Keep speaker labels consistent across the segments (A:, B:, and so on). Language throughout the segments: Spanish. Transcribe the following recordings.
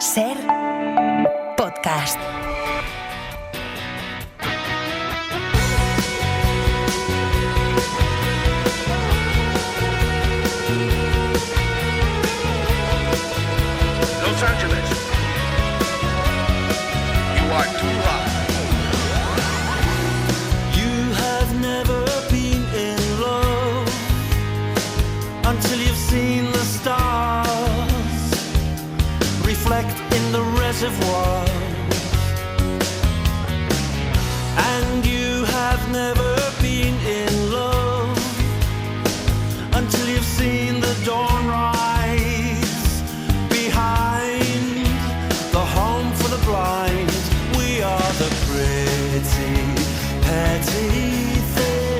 A: Ser podcast.
B: Los Angeles, you are too hot.
C: You have never been in love until you've seen the stars reflect in the reservoir. And you have never been in love until you've seen the dawn rise behind the home for the blind. We are the pretty, petty things,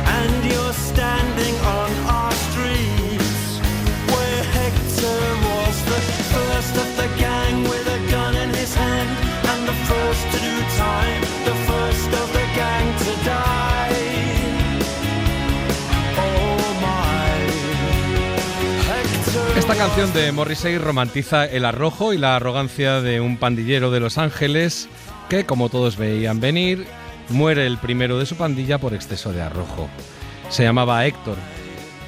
C: and you're standing on our streets where Hector was the first of the gang with a gun in his hand, and the first to do time, the first of the gang to die. Oh my Hector.
D: Esta canción de Morrissey romantiza el arrojo y la arrogancia de un pandillero de Los Ángeles que, como todos veían venir, muere el primero de su pandilla por exceso de arrojo. Se llamaba Héctor,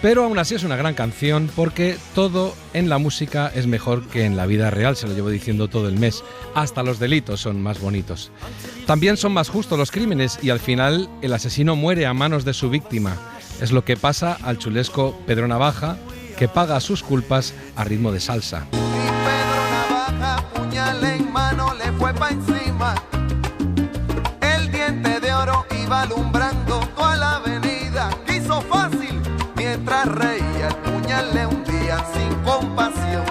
D: pero aún así es una gran canción porque todo en la música es mejor que en la vida real, se lo llevo diciendo todo el mes. Hasta los delitos son más bonitos. También son más justos los crímenes y al final el asesino muere a manos de su víctima. Es lo que pasa al chulesco Pedro Navaja, que paga sus culpas a ritmo de salsa.
E: Y Pedro Navaja, puñal en mano, le fue pa' encima. El diente de oro iba alumbrando toda la avenida. Quiso fácil, mientras reía, el puñal le hundía sin compasión.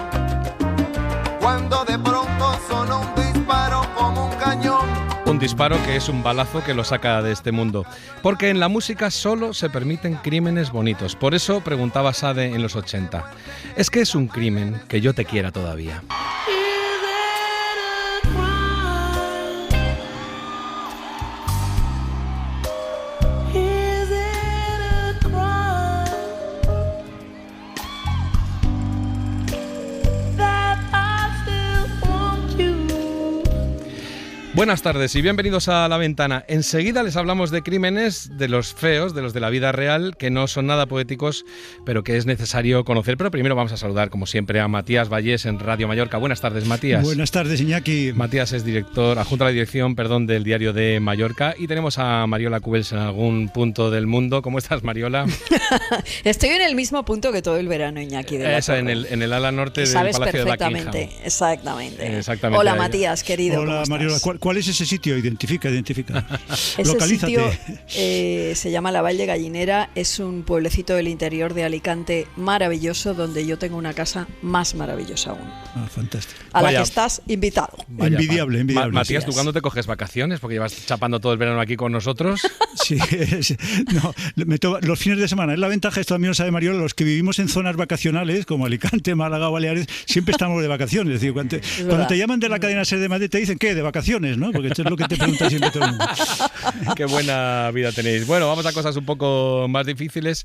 E: Cuando de pronto sonó un disparo como un cañón.
D: Un disparo que es un balazo que lo saca de este mundo. Porque en la música solo se permiten crímenes bonitos. Por eso preguntaba Sade en los 80. ¿Es que es un crimen que yo te quiera todavía? Buenas tardes y bienvenidos a La Ventana. Enseguida les hablamos de crímenes, de los feos, de los de la vida real, que no son nada poéticos, pero que es necesario conocer. Pero primero vamos a saludar, como siempre, a Matías Vallés en Radio Mallorca. Buenas tardes, Matías.
F: Buenas tardes, Iñaki.
D: Matías es adjunto a la dirección, del Diario de Mallorca. Y tenemos a Mariola Cubels en algún punto del mundo. ¿Cómo estás, Mariola?
G: Estoy en el mismo punto que todo el verano, Iñaki.
D: Esa, en el ala norte del Palacio de Buckingham.
G: Exactamente. Hola, Matías, querido.
F: Hola, Mariola. ¿Cuál es ese sitio? Identifica.
G: Ese
F: Localízate.
G: Sitio se llama La Vall de Gallinera, es un pueblecito del interior de Alicante maravilloso, donde yo tengo una casa más maravillosa aún.
F: Ah, fantástico.
G: A la que estás invitado.
F: Vaya, envidiable.
D: Matías, ¿tú cuándo te coges vacaciones? Porque llevas chapando todo el verano aquí con nosotros.
F: Sí, no, los fines de semana. Es la ventaja, esto también lo sabe Mariola, los que vivimos en zonas vacacionales, como Alicante, Málaga o Baleares, siempre estamos de vacaciones. Es decir, cuando te llaman de la cadena SER de Madrid, te dicen, ¿qué? De vacaciones, ¿no? Porque esto es lo que te pregunta siempre todo el mundo.
D: Qué buena vida tenéis. Bueno, vamos a cosas un poco más difíciles.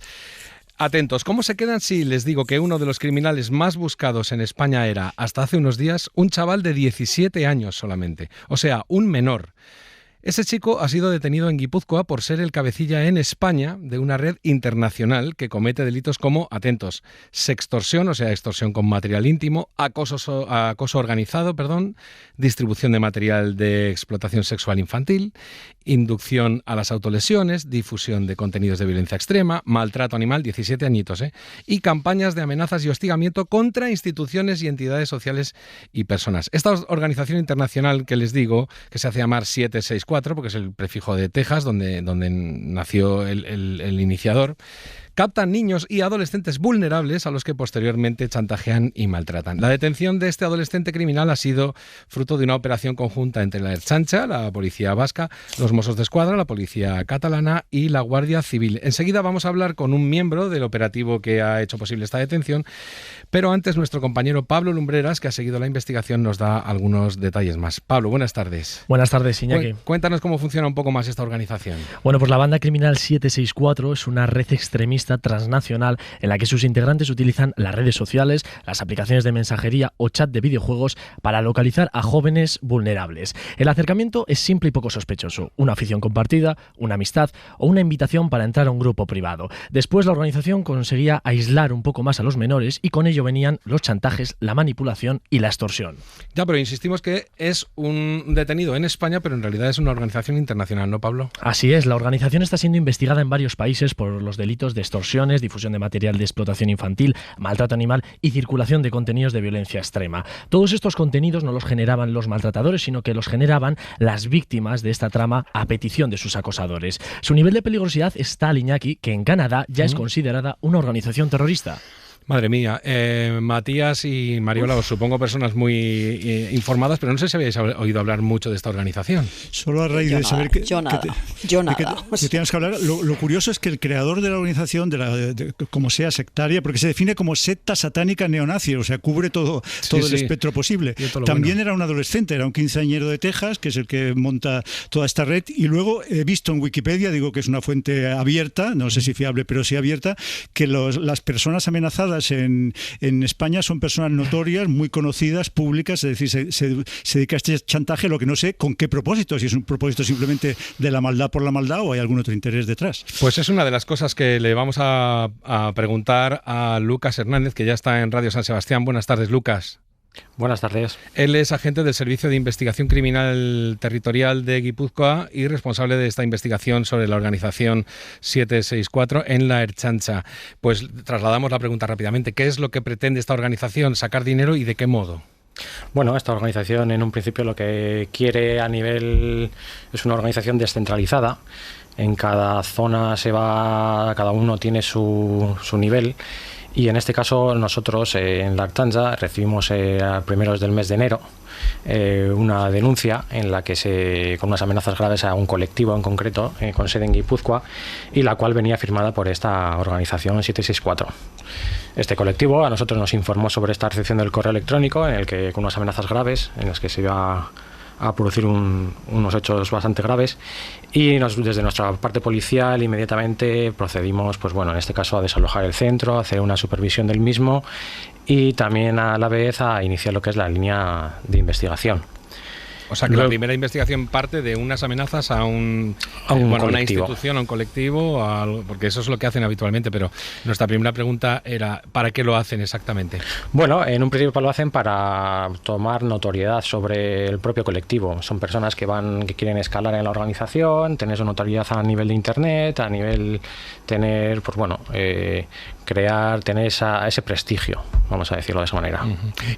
D: Atentos, ¿cómo se quedan si les digo que uno de los criminales más buscados en España era, hasta hace unos días, un chaval de 17 años solamente? O sea, un menor. Ese chico ha sido detenido en Guipúzcoa por ser el cabecilla en España de una red internacional que comete delitos como, atentos, sextorsión, o sea, extorsión con material íntimo, acoso organizado, distribución de material de explotación sexual infantil, inducción a las autolesiones, difusión de contenidos de violencia extrema, maltrato animal, 17 añitos, y campañas de amenazas y hostigamiento contra instituciones y entidades sociales y personas. Esta organización internacional que les digo, que se hace llamar 764, porque es el prefijo de Texas, donde nació el iniciador, captan niños y adolescentes vulnerables a los que posteriormente chantajean y maltratan. La detención de este adolescente criminal ha sido fruto de una operación conjunta entre la Ertzaintza, la policía vasca, los Mossos d'Esquadra, la policía catalana y la Guardia Civil. Enseguida vamos a hablar con un miembro del operativo que ha hecho posible esta detención, pero antes nuestro compañero Pablo Lumbreras, que ha seguido la investigación, nos da algunos detalles más. Pablo, buenas tardes.
H: Buenas tardes, Iñaki.
D: Cuéntanos cómo funciona un poco más esta organización.
H: Bueno, pues la banda criminal 764 es una red extremista
B: terrorista transnacional en la que sus integrantes utilizan las redes sociales, las aplicaciones de mensajería o chat de videojuegos para localizar a jóvenes vulnerables. El acercamiento es simple y poco sospechoso: una afición compartida, una amistad o una invitación para entrar a un grupo privado. Después la organización conseguía aislar un poco más a los menores y con ello venían los chantajes, la manipulación y la extorsión.
D: Ya, pero insistimos que es un detenido en España, pero en realidad es una organización internacional, ¿no, Pablo?
B: Así es, la organización está siendo investigada en varios países por los delitos de extorsiones, difusión de material de explotación infantil, maltrato animal y circulación de contenidos de violencia extrema. Todos estos contenidos no los generaban los maltratadores, sino que los generaban las víctimas de esta trama a petición de sus acosadores. Su nivel de peligrosidad es tal, Iñaki, que en Canadá ya es considerada una organización terrorista.
D: Madre mía, Matías y Mariola, os supongo personas muy informadas, pero no sé si habéis oído hablar mucho de esta organización.
F: Solo a raíz de saber que tienes que hablar. Lo curioso es que el creador de la organización, como sea sectaria, porque se define como secta satánica neonazi, o sea, cubre todo el espectro posible. También era un adolescente, era un quinceañero de Texas, que es el que monta toda esta red, y luego he visto en Wikipedia, digo que es una fuente abierta, no sé si fiable, pero sí abierta, que las personas amenazadas en España son personas notorias, muy conocidas, públicas, es decir, se dedica a este chantaje, lo que no sé con qué propósito, si es un propósito simplemente de la maldad por la maldad o hay algún otro interés detrás.
D: Pues es una de las cosas que le vamos a preguntar a Lucas Hernández, que ya está en Radio San Sebastián. Buenas tardes, Lucas.
H: Buenas tardes.
D: Él es agente del Servicio de Investigación Criminal Territorial de Guipúzcoa y responsable de esta investigación sobre la organización 764 en la Ertzaintza. Pues trasladamos la pregunta rápidamente. ¿Qué es lo que pretende esta organización? ¿Sacar dinero y de qué modo?
H: Bueno, esta organización en un principio lo que quiere es una organización descentralizada. En cada zona cada uno tiene su nivel. Y en este caso nosotros en la Ertzaintza recibimos a primeros del mes de enero una denuncia en la que con unas amenazas graves a un colectivo en concreto con sede en Guipúzcoa, y la cual venía firmada por esta organización 764. Este colectivo a nosotros nos informó sobre esta recepción del correo electrónico en el que con unas amenazas graves en las que se iba a producir unos hechos bastante graves, y desde nuestra parte policial inmediatamente procedimos, en este caso a desalojar el centro, a hacer una supervisión del mismo y también a la vez a iniciar lo que es la línea de investigación.
D: O sea que la primera investigación parte de unas amenazas a una institución, a un colectivo, porque eso es lo que hacen habitualmente, pero nuestra primera pregunta era ¿para qué lo hacen exactamente?
H: Bueno, en un principio lo hacen para tomar notoriedad sobre el propio colectivo. Son personas que quieren escalar en la organización, tener su notoriedad a nivel de internet, a nivel tener, tener ese prestigio, vamos a decirlo de esa manera.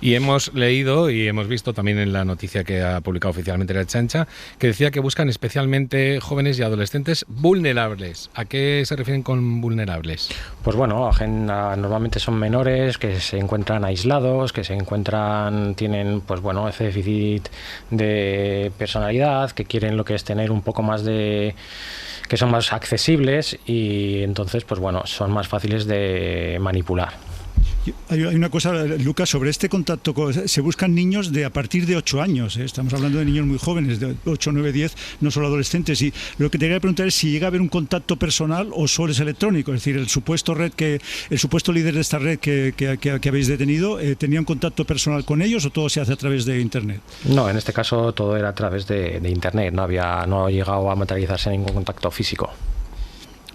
D: Y hemos leído y hemos visto también en la noticia que ha publicado oficialmente la Ertzaintza, que decía que buscan especialmente jóvenes y adolescentes vulnerables. ¿A qué se refieren con vulnerables?
H: Pues normalmente son menores que se encuentran aislados, que tienen ese déficit de personalidad, que quieren lo que es tener un poco más que son más accesibles y entonces son más fáciles de manipular.
F: Hay una cosa, Lucas, sobre este contacto. Se buscan niños a partir de 8 años. Estamos hablando de niños muy jóvenes, de 8, 9, 10, no solo adolescentes. Y lo que te quería preguntar es si llega a haber un contacto personal o solo es electrónico. Es decir, el supuesto líder de esta red que habéis detenido, ¿tenía un contacto personal con ellos o todo se hace a través de Internet?
H: No, en este caso todo era a través de Internet. No ha llegado a materializarse ningún contacto físico.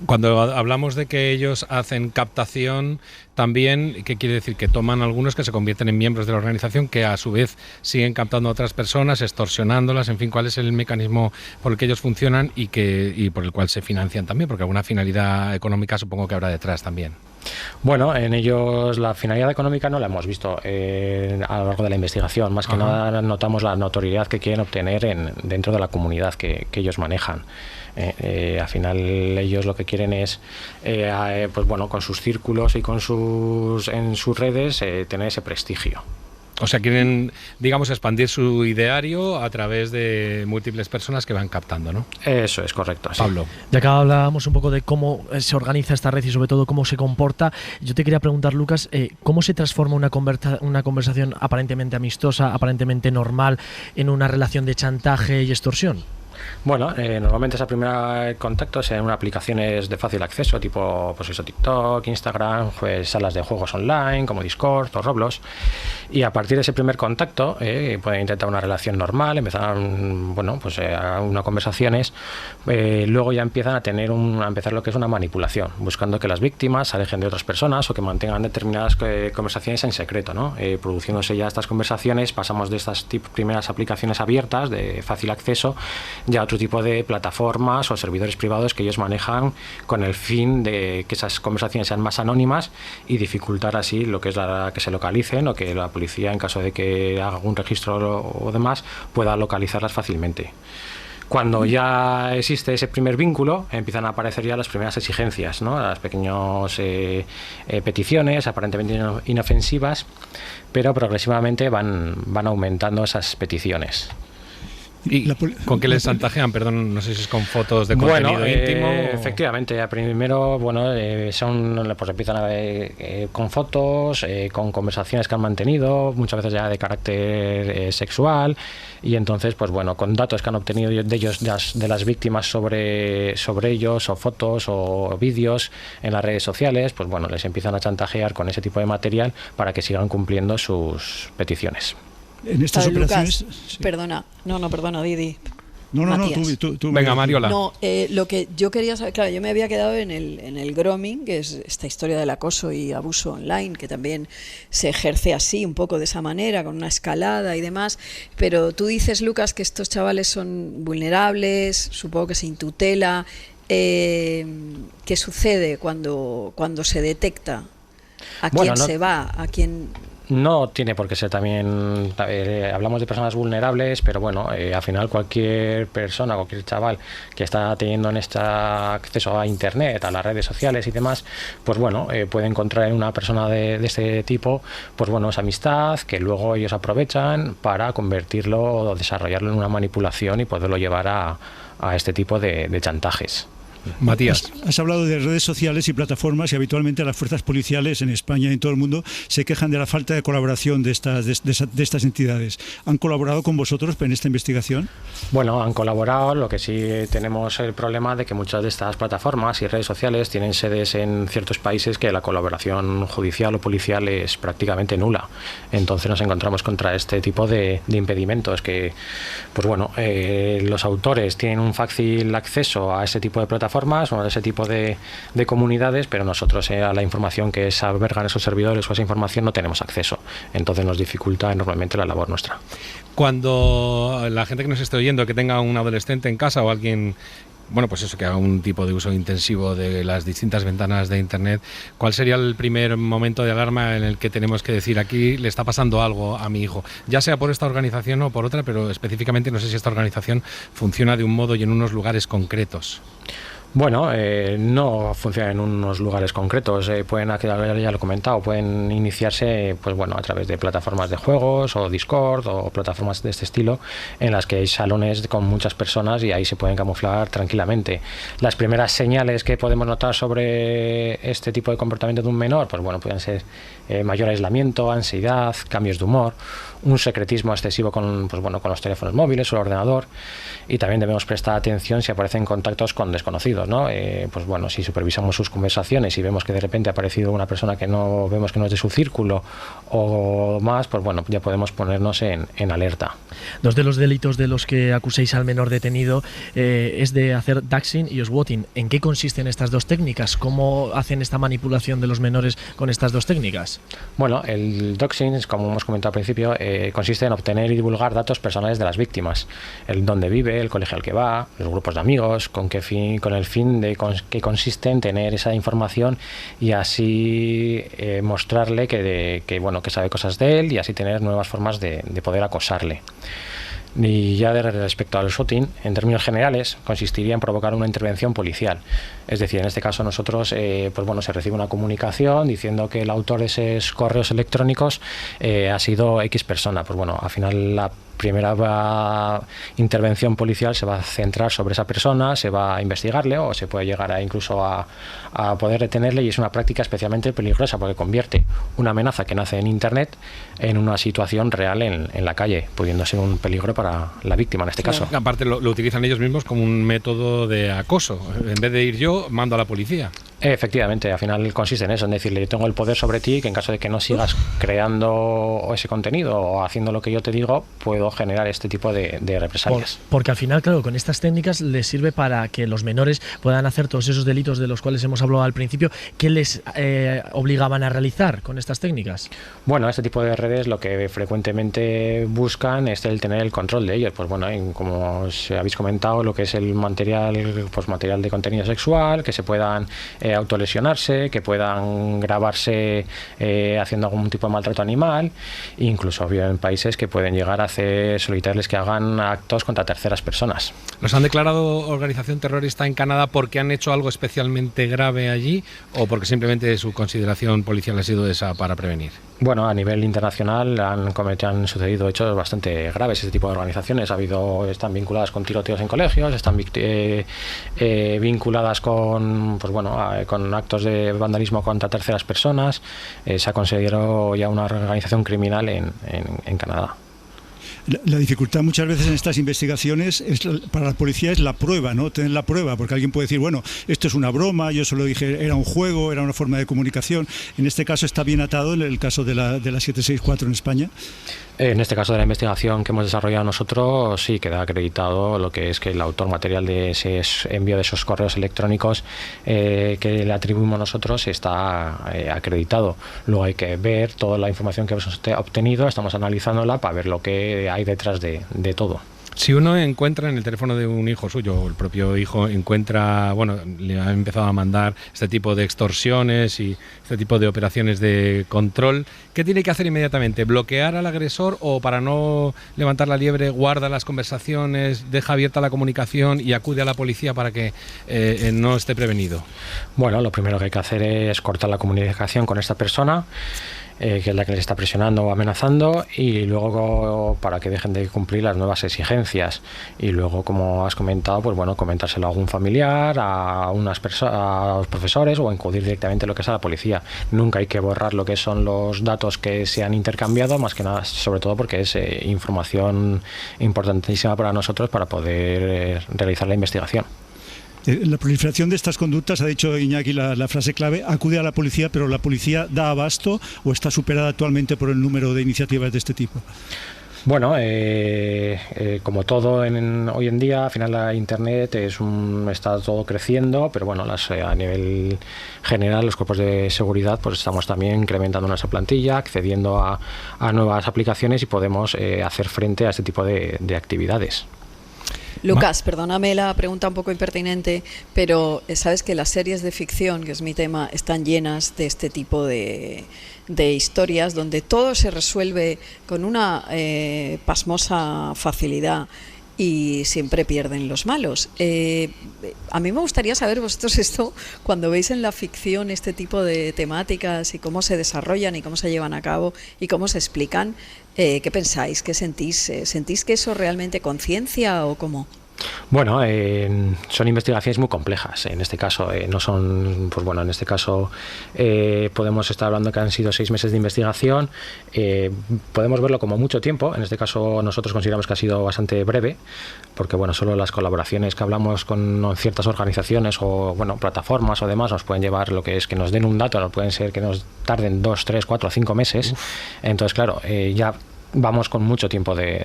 D: Cuando hablamos de que ellos hacen captación, también, ¿qué quiere decir? Que toman algunos que se convierten en miembros de la organización, que a su vez siguen captando a otras personas, extorsionándolas, en fin, ¿cuál es el mecanismo por el que ellos funcionan y por el cual se financian también? Porque alguna finalidad económica supongo que habrá detrás también.
H: Bueno, en ellos la finalidad económica no la hemos visto a lo largo de la investigación. Más que nada notamos la notoriedad que quieren obtener dentro de la comunidad que ellos manejan. Al final ellos lo que quieren es con sus círculos y en sus redes tener ese prestigio.
D: O sea, quieren, digamos, expandir su ideario a través de múltiples personas que van captando, ¿no?
H: Eso es correcto, sí.
D: Pablo.
B: Ya que hablábamos un poco de cómo se organiza esta red y sobre todo cómo se comporta, yo te quería preguntar, Lucas, ¿cómo se transforma una conversación aparentemente amistosa, aparentemente normal, en una relación de chantaje y extorsión?
H: Bueno, normalmente ese primer contacto es en unas aplicaciones de fácil acceso, tipo pues eso, TikTok, Instagram, pues salas de juegos online como Discord o Roblox, y a partir de ese primer contacto pueden intentar una relación normal, empezar unas conversaciones, luego ya empiezan a empezar lo que es una manipulación, buscando que las víctimas se alejen de otras personas o que mantengan determinadas conversaciones en secreto, ¿no? Produciéndose ya estas conversaciones, pasamos de estas primeras aplicaciones abiertas de fácil acceso ya a otro tipo de plataformas o servidores privados que ellos manejan con el fin de que esas conversaciones sean más anónimas y dificultar así lo que es que se localicen, o que la policía, en caso de que haga algún registro o demás, pueda localizarlas fácilmente. Cuando ya existe ese primer vínculo, empiezan a aparecer ya las primeras exigencias, ¿no? Las pequeñas peticiones aparentemente inofensivas, pero progresivamente van aumentando esas peticiones.
D: ¿Y con qué les chantajean? Perdón, no sé si es con fotos de contenido íntimo.
H: Efectivamente, primero, pues empiezan con fotos, con conversaciones que han mantenido, muchas veces ya de carácter sexual, y entonces, pues bueno, con datos que han obtenido de ellos, de las víctimas sobre ellos, o fotos o vídeos en las redes sociales, pues bueno, les empiezan a chantajear con ese tipo de material para que sigan cumpliendo sus peticiones.
F: En estas operaciones...
G: Lucas, sí. Perdona, Didi.
F: No, tú.
D: Venga, Mariola.
G: No, lo que yo quería saber, claro, yo me había quedado en el grooming, que es esta historia del acoso y abuso online, que también se ejerce así, un poco de esa manera, con una escalada y demás, pero tú dices, Lucas, que estos chavales son vulnerables, supongo que sin tutela. ¿Qué sucede cuando se detecta? ¿A quién se va? ¿A quién...?
H: No tiene por qué ser también, hablamos de personas vulnerables, pero bueno, al final cualquier persona, cualquier chaval que está teniendo acceso a internet, a las redes sociales y demás, pues bueno, puede encontrar en una persona de este tipo, pues bueno, esa amistad que luego ellos aprovechan para convertirlo o desarrollarlo en una manipulación y poderlo llevar a este tipo de chantajes.
D: Matías.
F: Has hablado de redes sociales y plataformas, y habitualmente las fuerzas policiales en España y en todo el mundo se quejan de la falta de colaboración de estas entidades. ¿Han colaborado con vosotros en esta investigación?
H: Bueno, han colaborado, lo que sí tenemos el problema de que muchas de estas plataformas y redes sociales tienen sedes en ciertos países que la colaboración judicial o policial es prácticamente nula. Entonces nos encontramos contra este tipo de impedimentos que, pues bueno, los autores tienen un fácil acceso a ese tipo de plataformas o a ese tipo de comunidades, pero nosotros a la información que albergan esos servidores o a esa información no tenemos acceso. Entonces nos dificulta enormemente la labor nuestra.
D: Cuando la gente que nos esté oyendo, que tenga un adolescente en casa o alguien, bueno, pues eso, que haga un tipo de uso intensivo de las distintas ventanas de Internet, ¿cuál sería el primer momento de alarma en el que tenemos que decir, aquí le está pasando algo a mi hijo? Ya sea por esta organización o por otra, pero específicamente no sé si esta organización funciona de un modo y en unos lugares concretos.
H: Bueno, no funciona en unos lugares concretos. Pueden, ya lo he comentado, pueden iniciarse, pues bueno, a través de plataformas de juegos o Discord o plataformas de este estilo, en las que hay salones con muchas personas y ahí se pueden camuflar tranquilamente. Las primeras señales que podemos notar sobre este tipo de comportamiento de un menor, pues bueno, pueden ser mayor aislamiento, ansiedad, cambios de humor, un secretismo excesivo con los teléfonos móviles o el ordenador, y también debemos prestar atención si aparecen contactos con desconocidos, ¿no? Pues bueno, si supervisamos sus conversaciones y vemos que de repente ha aparecido una persona que no vemos que no es de su círculo o más, pues bueno, ya podemos ponernos en alerta.
B: Dos de los delitos de los que acuséis al menor detenido es de hacer doxing y swatting. ¿En qué consisten estas dos técnicas? ¿Cómo hacen esta manipulación de los menores con estas dos técnicas?
H: Bueno, el doxing, como hemos comentado al principio, consiste en obtener y divulgar datos personales de las víctimas, el dónde vive, el colegio al que va, los grupos de amigos, con el fin de que consiste en tener esa información y así mostrarle que sabe cosas de él y así tener nuevas formas de poder acosarle. Y ya respecto al swatting, en términos generales, consistiría en provocar una intervención policial. Es decir, en este caso nosotros, se recibe una comunicación diciendo que el autor de esos correos electrónicos ha sido X persona. Pues bueno, al final primera intervención policial se va a centrar sobre esa persona, se va a investigarle o se puede llegar incluso a poder detenerle, y es una práctica especialmente peligrosa porque convierte una amenaza que nace en Internet en una situación real en la calle, pudiendo ser un peligro para la víctima en este caso.
D: Aparte lo utilizan ellos mismos como un método de acoso. En vez de ir yo, mando a la policía.
H: Efectivamente, al final consiste en eso, en decirle, yo tengo el poder sobre ti, que en caso de que no sigas creando ese contenido o haciendo lo que yo te digo, puedo generar este tipo de represalias.
B: Porque al final, claro, con estas técnicas les sirve para que los menores puedan hacer todos esos delitos de los cuales hemos hablado al principio. ¿Qué les obligaban a realizar con estas técnicas?
H: Bueno, este tipo de redes lo que frecuentemente buscan es el tener el control de ellos. Pues bueno, como os habéis comentado, lo que es el material, pues material de contenido sexual, que se puedan autolesionarse, que puedan grabarse haciendo algún tipo de maltrato animal, incluso había en países que pueden llegar a solicitarles que hagan actos contra terceras personas.
D: ¿Los han declarado organización terrorista en Canadá porque han hecho algo especialmente grave allí o porque simplemente su consideración policial ha sido esa para prevenir?
H: Bueno, a nivel internacional han sucedido hechos bastante graves. Este tipo de organizaciones están vinculadas con tiroteos en colegios, están vinculadas con, pues bueno, con actos de vandalismo contra terceras personas. Se ha considerado ya una organización criminal en Canadá.
F: La dificultad muchas veces en estas investigaciones para la policía es la prueba, ¿no? Tener la prueba, porque alguien puede decir, bueno, esto es una broma, yo solo dije, era un juego, era una forma de comunicación. En este caso está bien atado, en el caso de la 764 en España.
H: En este caso de la investigación que hemos desarrollado nosotros, sí queda acreditado lo que es que el autor material de ese envío de esos correos electrónicos que le atribuimos nosotros está acreditado. Luego hay que ver toda la información que hemos obtenido, estamos analizándola para ver lo que hay detrás de todo.
D: Si uno encuentra en el teléfono de un hijo suyo, o el propio hijo encuentra, bueno, le han empezado a mandar este tipo de extorsiones y este tipo de operaciones de control, ¿qué tiene que hacer inmediatamente? ¿Bloquear al agresor o, para no levantar la liebre, guarda las conversaciones, deja abierta la comunicación y acude a la policía para que no esté prevenido? Bueno,
H: lo primero que hay que hacer es cortar la comunicación con esta persona, que es la que les está presionando o amenazando, y luego para que dejen de cumplir las nuevas exigencias, y luego, como has comentado, pues bueno, comentárselo a algún familiar, a los profesores, o acudir directamente a lo que es a la policía. Nunca hay que borrar lo que son los datos que se han intercambiado, más que nada, sobre todo porque es información importantísima para nosotros para poder realizar la investigación.
F: La proliferación de estas conductas, ha dicho Iñaki la frase clave, acude a la policía, pero ¿la policía da abasto o está superada actualmente por el número de iniciativas de este tipo?
H: Bueno, como todo hoy en día, al final la Internet está todo creciendo, pero bueno, a nivel general los cuerpos de seguridad pues estamos también incrementando nuestra plantilla, accediendo a nuevas aplicaciones y podemos hacer frente a este tipo de actividades.
G: Lucas, perdóname la pregunta un poco impertinente, pero sabes que las series de ficción, que es mi tema, están llenas de este tipo de historias donde todo se resuelve con una pasmosa facilidad y siempre pierden los malos. A mí me gustaría saber vosotros esto, cuando veis en la ficción este tipo de temáticas y cómo se desarrollan y cómo se llevan a cabo y cómo se explican, ¿qué pensáis? ¿Qué sentís? ¿Sentís que eso realmente conciencia o cómo?
H: Bueno, son investigaciones muy complejas. En este caso no son, pues bueno, en este caso podemos estar hablando que han sido 6 meses de investigación. Podemos verlo como mucho tiempo. En este caso nosotros consideramos que ha sido bastante breve, porque bueno, solo las colaboraciones que hablamos con ciertas organizaciones o bueno, plataformas o demás nos pueden llevar lo que es que nos den un dato, no pueden ser que nos tarden 2, 3, 4, 5 meses. Entonces, claro, ya vamos con mucho tiempo de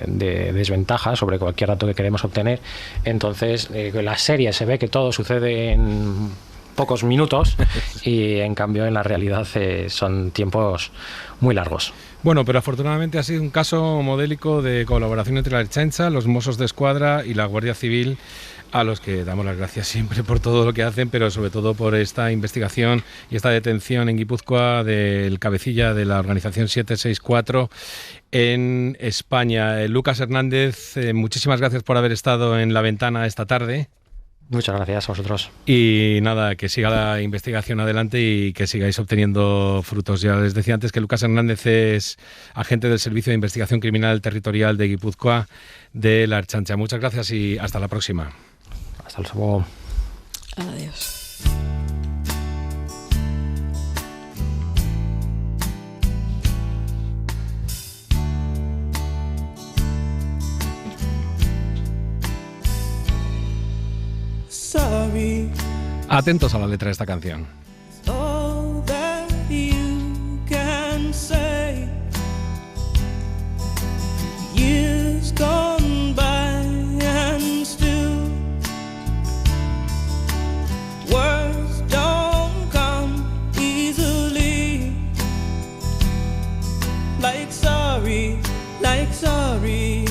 H: desventaja sobre cualquier dato que queremos obtener. Entonces, en la serie se ve que todo sucede en pocos minutos y en cambio en la realidad son tiempos muy largos.
D: Bueno, pero afortunadamente ha sido un caso modélico de colaboración entre la Ertzaintza, los Mossos de Escuadra y la Guardia Civil, a los que damos las gracias siempre por todo lo que hacen, pero sobre todo por esta investigación y esta detención en Guipúzcoa del cabecilla de la organización 764 en España. Lucas Hernández, muchísimas gracias por haber estado en La Ventana esta tarde.
H: Muchas gracias a vosotros.
D: Y nada, que siga la investigación adelante y que sigáis obteniendo frutos. Ya les decía antes que Lucas Hernández es agente del Servicio de Investigación Criminal Territorial de Guipúzcoa de la Ertzaintza. Muchas gracias y hasta la próxima.
H: Hasta luego.
G: Adiós.
C: Sorry,
D: Atentos a la letra de esta canción.
C: all that you can say. Years gone by and still words don't come easily. Like sorry, like sorry.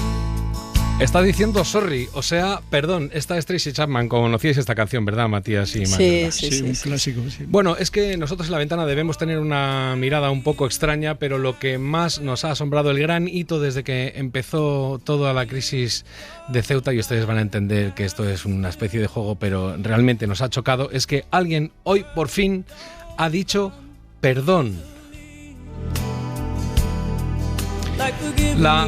D: Está diciendo sorry, o sea, perdón. Esta es Tracy Chapman. Conocíais esta canción, ¿verdad, Matías y Mariola?
G: Sí,
F: un clásico. Sí.
D: Bueno, es que nosotros en La Ventana debemos tener una mirada un poco extraña, pero lo que más nos ha asombrado, el gran hito desde que empezó toda la crisis de Ceuta, y ustedes van a entender que esto es una especie de juego, pero realmente nos ha chocado, es que alguien hoy por fin ha dicho perdón. La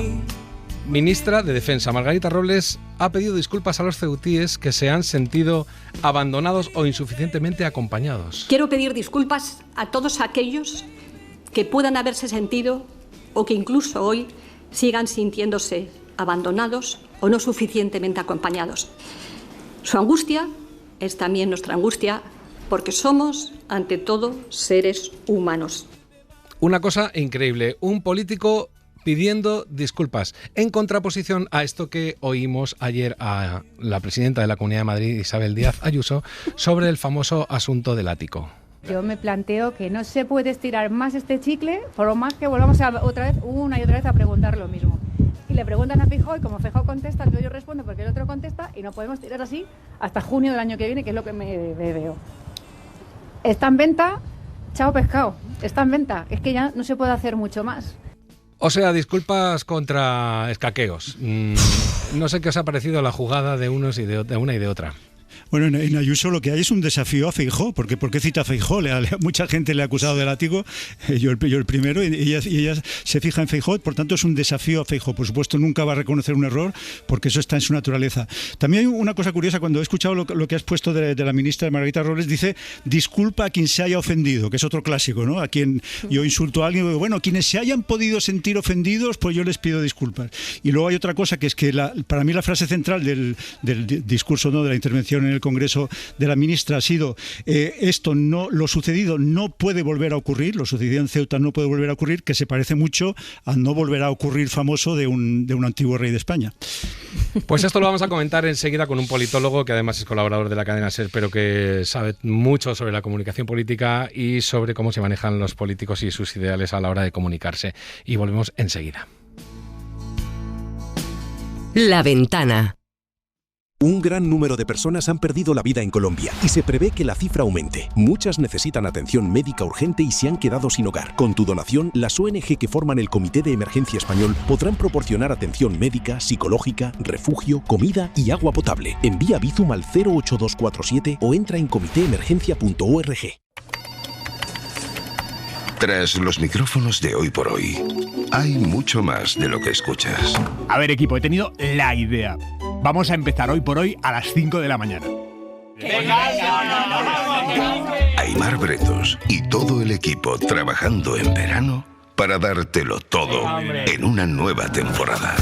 D: ministra de Defensa, Margarita Robles, ha pedido disculpas a los ceutíes que se han sentido abandonados o insuficientemente acompañados.
I: Quiero pedir disculpas a todos aquellos que puedan haberse sentido o que incluso hoy sigan sintiéndose abandonados o no suficientemente acompañados. Su angustia es también nuestra angustia porque somos, ante todo, seres humanos.
D: Una cosa increíble, un político pidiendo disculpas, en contraposición a esto que oímos ayer a la presidenta de la Comunidad de Madrid, Isabel Díaz Ayuso, sobre el famoso asunto del ático.
J: Yo me planteo que no se puede estirar más este chicle, por más que volvamos otra vez, una y otra vez a preguntar lo mismo. Y le preguntan a Feijóo y como Feijóo contesta, yo respondo porque el otro contesta y no podemos tirar así hasta junio del año que viene, que es lo que me veo. Está en venta, chao pescado, está en venta, es que ya no se puede hacer mucho más.
D: O sea, disculpas contra escaqueos. No sé qué os ha parecido la jugada de unos y de una y de otra.
F: Bueno, en Ayuso lo que hay es un desafío a Feijóo, porque ¿por qué cita a Feijóo? Mucha gente le ha acusado de látigo, yo el primero, y ella se fija en Feijóo, por tanto es un desafío a Feijóo. Por supuesto, nunca va a reconocer un error, porque eso está en su naturaleza. También hay una cosa curiosa, cuando he escuchado lo que has puesto de la ministra Margarita Robles, dice, disculpa a quien se haya ofendido, que es otro clásico, ¿no? A quien yo insulto a alguien, digo, bueno, quienes se hayan podido sentir ofendidos, pues yo les pido disculpas. Y luego hay otra cosa, que es que para mí la frase central del discurso, ¿no?, de la intervención en el Congreso de la ministra ha sido lo sucedido no puede volver a ocurrir, lo sucedido en Ceuta no puede volver a ocurrir, que se parece mucho a no volver a ocurrir famoso de un antiguo rey de España.
D: Pues esto lo vamos a comentar enseguida con un politólogo que además es colaborador de la cadena SER, pero que sabe mucho sobre la comunicación política y sobre cómo se manejan los políticos y sus ideales a la hora de comunicarse. Y volvemos enseguida.
A: La Ventana.
K: Un gran número de personas han perdido la vida en Colombia y se prevé que la cifra aumente. Muchas necesitan atención médica urgente y se han quedado sin hogar. Con tu donación, las ONG que forman el Comité de Emergencia Español podrán proporcionar atención médica, psicológica, refugio, comida y agua potable. Envía Bizum al 08247 o entra en comitéemergencia.org.
L: Tras los micrófonos de Hoy por Hoy, hay mucho más de lo que escuchas.
M: A ver, equipo, he tenido la idea. Vamos a empezar Hoy por Hoy a las 5 de la mañana.
L: Aimar Bretos y todo el equipo trabajando en verano para dártelo todo en una nueva temporada.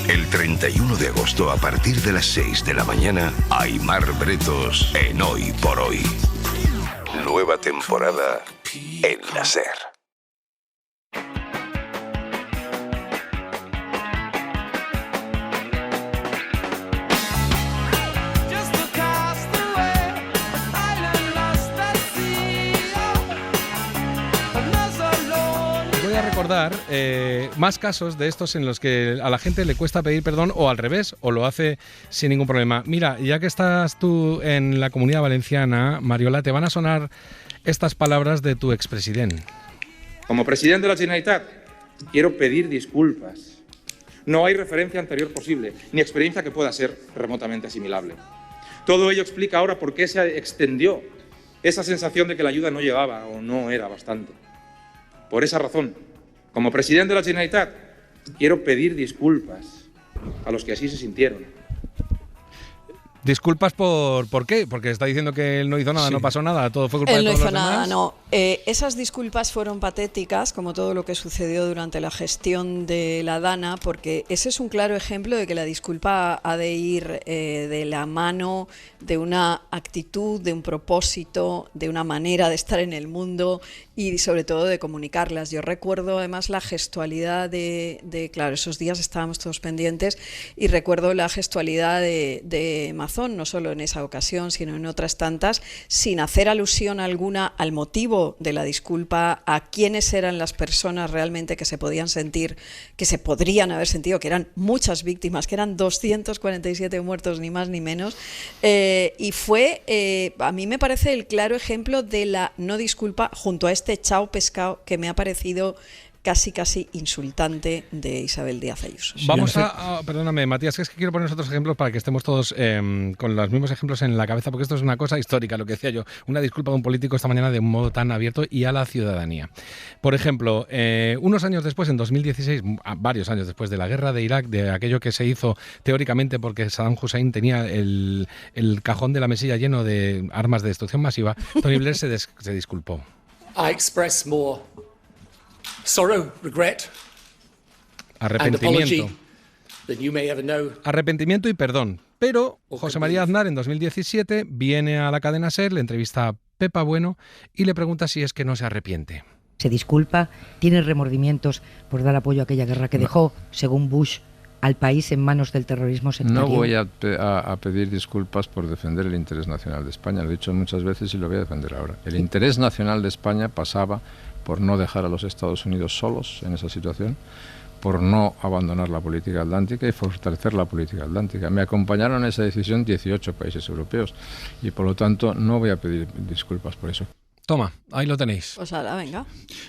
L: El 31 de agosto a partir de las 6 de la mañana, Aimar Bretos en Hoy por Hoy. Nueva temporada en la SER.
D: Voy a recordar más casos de estos en los que a la gente le cuesta pedir perdón o al revés, o lo hace sin ningún problema. Mira, ya que estás tú en la Comunidad Valenciana, Mariola, te van a sonar estas palabras de tu expresidente.
N: Como presidente de la Generalitat, quiero pedir disculpas No hay referencia anterior posible, ni experiencia que pueda ser remotamente asimilable. Todo ello explica ahora por qué se extendió esa sensación de que la ayuda no llegaba o no era bastante. Por esa razón, como presidente de la Generalitat, quiero pedir disculpas a los que así se sintieron.
D: Disculpas por qué, porque está diciendo que él no hizo nada, no pasó nada, todo fue culpa de
G: Él no
D: todos
G: hizo
D: los demás.
G: nada, no. Esas disculpas fueron patéticas, como todo lo que sucedió durante la gestión de la Dana, porque ese es un claro ejemplo de que la disculpa ha de ir de la mano de una actitud, de un propósito, de una manera de estar en el mundo y sobre todo de comunicarlas. Yo recuerdo además la gestualidad claro, esos días estábamos todos pendientes y recuerdo la gestualidad de Mazón, no solo en esa ocasión, sino en otras tantas, sin hacer alusión alguna al motivo de la disculpa, a quiénes eran las personas realmente que se podían sentir, que se podrían haber sentido, que eran muchas víctimas, que eran 247 muertos, ni más ni menos, y fue, a mí me parece el claro ejemplo de la no disculpa junto a este chao pescado que me ha parecido casi insultante de Isabel Díaz Ayuso.
D: Vamos perdóname, Matías, es que quiero poner otros ejemplos para que estemos todos con los mismos ejemplos en la cabeza, porque esto es una cosa histórica, lo que decía yo, una disculpa de un político esta mañana de un modo tan abierto y a la ciudadanía. Por ejemplo, unos años después, en 2016, varios años después de la guerra de Irak, de aquello que se hizo teóricamente porque Saddam Hussein tenía el cajón de la mesilla lleno de armas de destrucción masiva, Tony Blair se disculpó.
O: I express more sorrow, regret,
D: arrepentimiento.
O: than you may ever know.
D: Arrepentimiento y perdón. Pero José María Aznar en 2017 viene a la cadena SER, le entrevista a Pepa Bueno y le pregunta si es que no se arrepiente.
P: Se disculpa, tiene remordimientos por dar apoyo a aquella guerra que dejó, según Bush, al país en manos del terrorismo sectario.
Q: No voy a pedir disculpas por defender el interés nacional de España, lo he dicho muchas veces y lo voy a defender ahora. El interés nacional de España pasaba por no dejar a los Estados Unidos solos en esa situación, por no abandonar la política atlántica y fortalecer la política atlántica. Me acompañaron en esa decisión 18 países europeos y por lo tanto no voy a pedir disculpas por eso.
D: Toma, ahí lo tenéis.
G: Pues ahora, venga.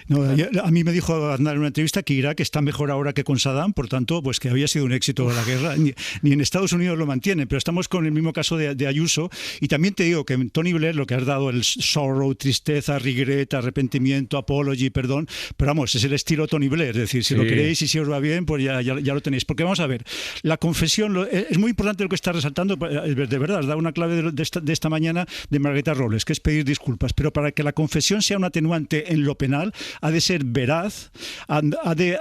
F: No, a mí me dijo Aznar en una entrevista que Irak está mejor ahora que con Saddam, por tanto, pues que había sido un éxito la guerra. Ni en Estados Unidos lo mantienen, pero estamos con el mismo caso de Ayuso. Y también te digo que Tony Blair, lo que has dado, el sorrow, tristeza, regret, arrepentimiento, apology, perdón, pero vamos, es el estilo Tony Blair. Es decir, si lo queréis y si os va bien, pues ya lo tenéis. Porque vamos a ver, la confesión, es muy importante lo que está resaltando, de verdad, os da una clave de esta mañana de Margarita Robles, que es pedir disculpas, pero para que la confesión sea un atenuante en lo penal, ha de ser veraz, ha de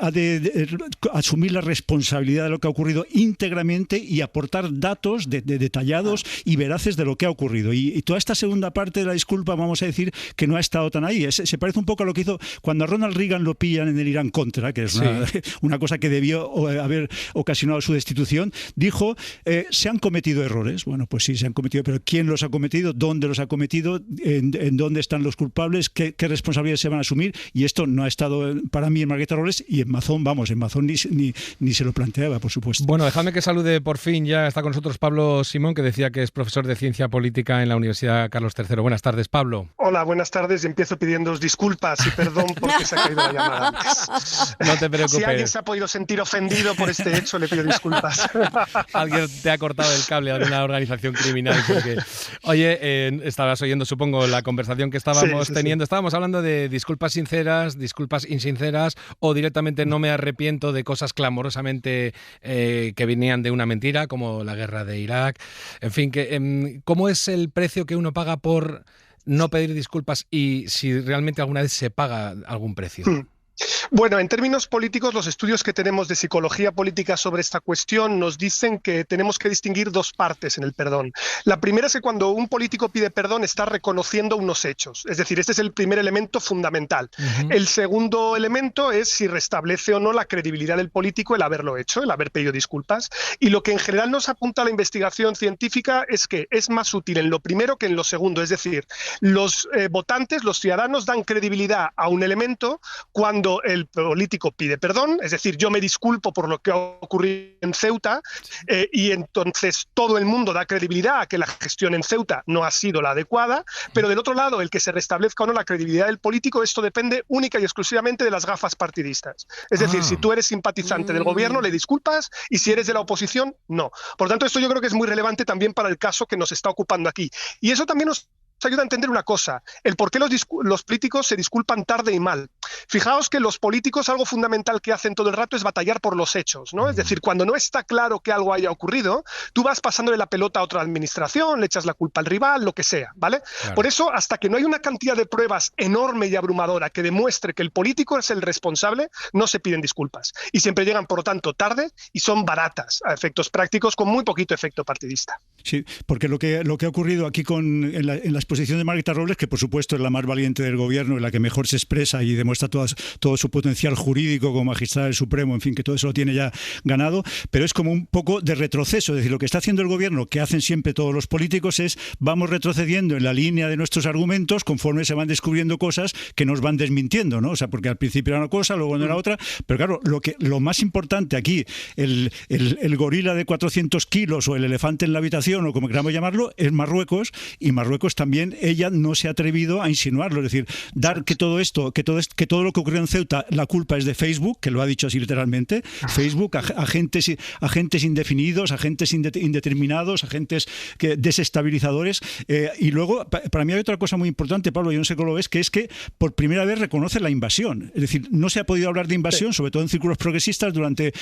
F: asumir la responsabilidad de lo que ha ocurrido íntegramente y aportar datos detallados y veraces de lo que ha ocurrido. Y toda esta segunda parte de la disculpa, vamos a decir que no ha estado tan ahí. Se parece un poco a lo que hizo cuando a Ronald Reagan lo pillan en el Irán Contra, que es una cosa que debió haber ocasionado su destitución. Dijo, se han cometido errores. Bueno, pues sí, se han cometido, pero ¿quién los ha cometido? ¿Dónde los ha cometido? ¿En dónde están los culpables? ¿Qué responsabilidades se van a asumir? Y esto no ha estado para mí en Margarita Robles, y en Mazón, ni se lo planteaba, por supuesto.
D: Bueno, dejadme que salude por fin, ya está con nosotros Pablo Simón, que decía que es profesor de Ciencia Política en la Universidad Carlos III. Buenas tardes, Pablo.
R: Hola, buenas tardes, y empiezo pidiéndoos disculpas y perdón porque se ha caído la llamada antes.
D: No te preocupes.
R: Si alguien se ha podido sentir ofendido por este hecho, le pido disculpas.
D: Alguien te ha cortado el cable de una organización criminal. Porque, oye, estabas oyendo, supongo, la conversación que estábamos teniendo. Estábamos hablando de disculpas sinceras, disculpas insinceras, o directamente no me arrepiento de cosas clamorosamente que venían de una mentira, como la guerra de Irak. En fin, ¿cómo es el precio que uno paga por no pedir disculpas y si realmente alguna vez se paga algún precio?
R: Bueno, en términos políticos, los estudios que tenemos de psicología política sobre esta cuestión nos dicen que tenemos que distinguir dos partes en el perdón. La primera es que cuando un político pide perdón está reconociendo unos hechos, es decir, este es el primer elemento fundamental. El segundo elemento es si restablece o no la credibilidad del político el haberlo hecho, el haber pedido disculpas, y lo que en general nos apunta a la investigación científica es que es más útil en lo primero que en lo segundo, es decir, los votantes, los ciudadanos dan credibilidad a un elemento cuando el político pide perdón, es decir, yo me disculpo por lo que ha ocurrido en Ceuta, y entonces todo el mundo da credibilidad a que la gestión en Ceuta no ha sido la adecuada, pero del otro lado, el que se restablezca o no la credibilidad del político, esto depende única y exclusivamente de las gafas partidistas. Es decir, si tú eres simpatizante del gobierno, le disculpas, y si eres de la oposición, no. Por tanto, esto yo creo que es muy relevante también para el caso que nos está ocupando aquí. Y eso también nos ayuda a entender una cosa, el por qué los políticos se disculpan tarde y mal. Fijaos que los políticos, algo fundamental que hacen todo el rato es batallar por los hechos, ¿no? Es decir, cuando no está claro que algo haya ocurrido, tú vas pasándole la pelota a otra administración, le echas la culpa al rival, lo que sea, ¿vale? Claro. Por eso, hasta que no hay una cantidad de pruebas enorme y abrumadora que demuestre que el político es el responsable, no se piden disculpas. Y siempre llegan, por lo tanto, tarde y son baratas a efectos prácticos con muy poquito efecto partidista.
F: Sí, porque lo que ha ocurrido aquí en la exposición de Margarita Robles, que por supuesto es la más valiente del gobierno, en la que mejor se expresa y demuestra todo su potencial jurídico como magistrada del Supremo, en fin, que todo eso lo tiene ya ganado, pero es como un poco de retroceso. Es decir, lo que está haciendo el gobierno, que hacen siempre todos los políticos, es vamos retrocediendo en la línea de nuestros argumentos conforme se van descubriendo cosas que nos van desmintiendo, ¿no? O sea, porque al principio era una cosa, luego no era otra, pero claro, lo más importante aquí, el gorila de 400 kilos o el elefante en la habitación, o como queramos llamarlo, es Marruecos, y Marruecos también, ella no se ha atrevido a insinuarlo, es decir, dar que todo lo que ocurrió en Ceuta, la culpa es de Facebook, que lo ha dicho así literalmente, Facebook, agentes indefinidos, agentes indeterminados, agentes desestabilizadores, y luego, para mí hay otra cosa muy importante, Pablo, yo no sé cómo lo ves, que es que por primera vez reconoce la invasión, es decir, no se ha podido hablar de invasión, sobre todo en círculos progresistas, durante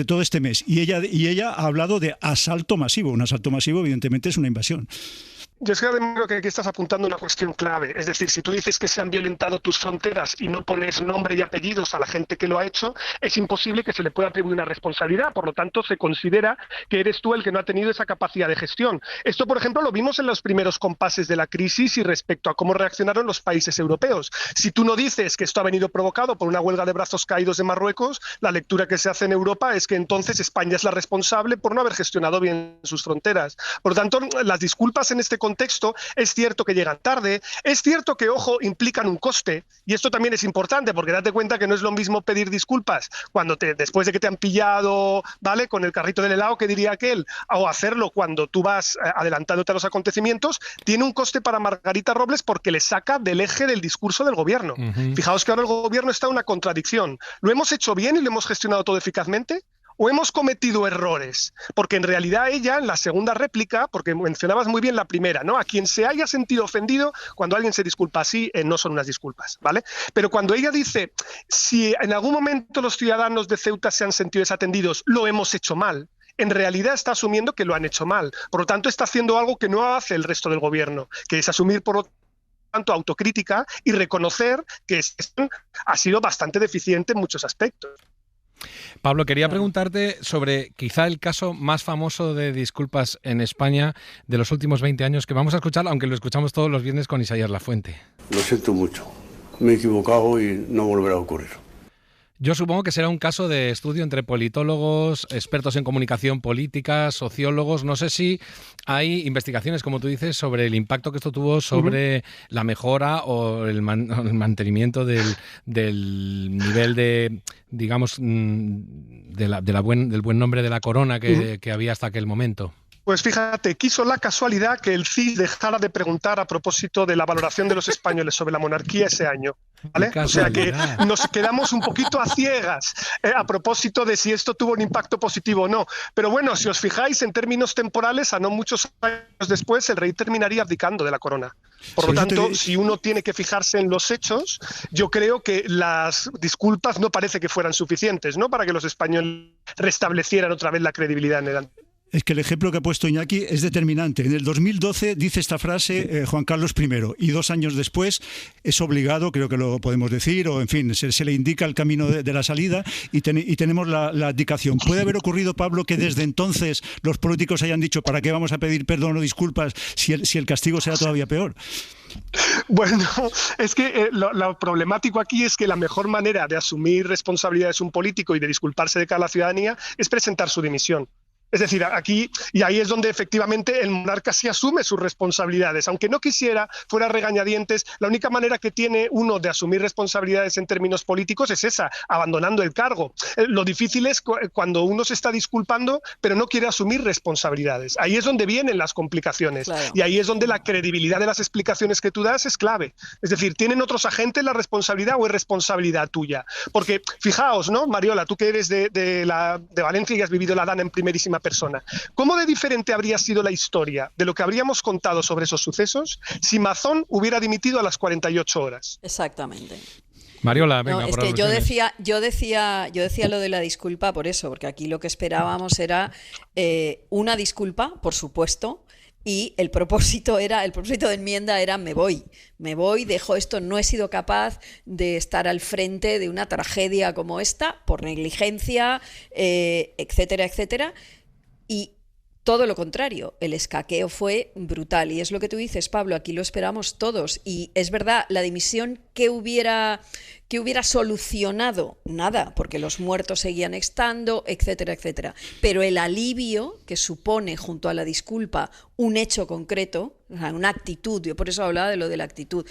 F: todo este mes, y ella ha hablado de asalto masivo. Un asalto masivo evidentemente es una invasión.
R: Yo es que creo que aquí estás apuntando una cuestión clave. Es decir, si tú dices que se han violentado tus fronteras y no pones nombre y apellidos a la gente que lo ha hecho, es imposible que se le pueda atribuir una responsabilidad. Por lo tanto, se considera que eres tú el que no ha tenido esa capacidad de gestión. Esto, por ejemplo, lo vimos en los primeros compases de la crisis y respecto a cómo reaccionaron los países europeos. Si tú no dices que esto ha venido provocado por una huelga de brazos caídos de Marruecos, la lectura que se hace en Europa es que entonces España es la responsable por no haber gestionado bien sus fronteras. Por lo tanto, las disculpas en este contexto es cierto que llegan tarde, es cierto que, ojo, implican un coste, y esto también es importante porque date cuenta que no es lo mismo pedir disculpas después de que te han pillado, ¿vale?, con el carrito del helado, que diría aquel, o hacerlo cuando tú vas adelantándote a los acontecimientos. Tiene un coste para Margarita Robles porque le saca del eje del discurso del gobierno. Fijaos que ahora el gobierno está en una contradicción. ¿Lo hemos hecho bien y lo hemos gestionado todo eficazmente? ¿O hemos cometido errores? Porque en realidad ella, en la segunda réplica, porque mencionabas muy bien la primera, ¿no? A quien se haya sentido ofendido, cuando alguien se disculpa así, no son unas disculpas, ¿vale? Pero cuando ella dice, si en algún momento los ciudadanos de Ceuta se han sentido desatendidos, lo hemos hecho mal, en realidad está asumiendo que lo han hecho mal. Por lo tanto, está haciendo algo que no hace el resto del gobierno, que es asumir por lo tanto autocrítica y reconocer que ha sido bastante deficiente en muchos aspectos.
D: Pablo, quería preguntarte sobre quizá el caso más famoso de disculpas en España de los últimos 20 años, que vamos a escuchar, aunque lo escuchamos todos los viernes con Isaías Lafuente.
S: Lo siento mucho, me he equivocado y no volverá a ocurrir.
D: Yo supongo que será un caso de estudio entre politólogos, expertos en comunicación política, sociólogos. No sé si hay investigaciones, como tú dices, sobre el impacto que esto tuvo sobre la mejora o el mantenimiento del nivel de, digamos, del buen nombre de la corona que había hasta aquel momento.
R: Pues fíjate, quiso la casualidad que el CIS dejara de preguntar a propósito de la valoración de los españoles sobre la monarquía ese año, ¿vale? O sea que nos quedamos un poquito a ciegas a propósito de si esto tuvo un impacto positivo o no. Pero bueno, si os fijáis en términos temporales, a no muchos años después el rey terminaría abdicando de la corona. Por lo tanto, si uno tiene que fijarse en los hechos, yo creo que las disculpas no parece que fueran suficientes, ¿no?, para que los españoles restablecieran otra vez la credibilidad en el...
F: Es que el ejemplo que ha puesto Iñaki es determinante. En el 2012 dice esta frase Juan Carlos I y 2 años después es obligado, creo que lo podemos decir, o en fin, se le indica el camino de la salida y tenemos la abdicación. ¿Puede haber ocurrido, Pablo, que desde entonces los políticos hayan dicho ¿para qué vamos a pedir perdón o disculpas si el castigo será todavía peor?
R: Bueno, es que lo problemático aquí es que la mejor manera de asumir responsabilidades un político y de disculparse de cara a la ciudadanía es presentar su dimisión. Es decir, aquí, y ahí es donde efectivamente el monarca sí asume sus responsabilidades. Aunque no quisiera, fuera regañadientes, la única manera que tiene uno de asumir responsabilidades en términos políticos es esa, abandonando el cargo. Lo difícil es cuando uno se está disculpando, pero no quiere asumir responsabilidades. Ahí es donde vienen las complicaciones. Claro. Y ahí es donde la credibilidad de las explicaciones que tú das es clave. Es decir, ¿tienen otros agentes la responsabilidad o es responsabilidad tuya? Porque, fijaos, ¿no, Mariola, tú que eres de Valencia y has vivido la Dana en primerísima persona, ¿cómo de diferente habría sido la historia de lo que habríamos contado sobre esos sucesos si Mazón hubiera dimitido a las 48 horas?
G: Exactamente.
D: Mariola, venga,
G: no, es que yo decía lo de la disculpa por eso, porque aquí lo que esperábamos era una disculpa, por supuesto, y el propósito de enmienda era me voy, dejo esto, no he sido capaz de estar al frente de una tragedia como esta por negligencia, etcétera, etcétera. Y todo lo contrario, el escaqueo fue brutal. Y es lo que tú dices, Pablo, aquí lo esperamos todos. Y es verdad, la dimisión que hubiera solucionado, nada, porque los muertos seguían estando, etcétera, etcétera. Pero el alivio que supone, junto a la disculpa, un hecho concreto, o sea, una actitud, yo por eso hablaba de lo de la actitud.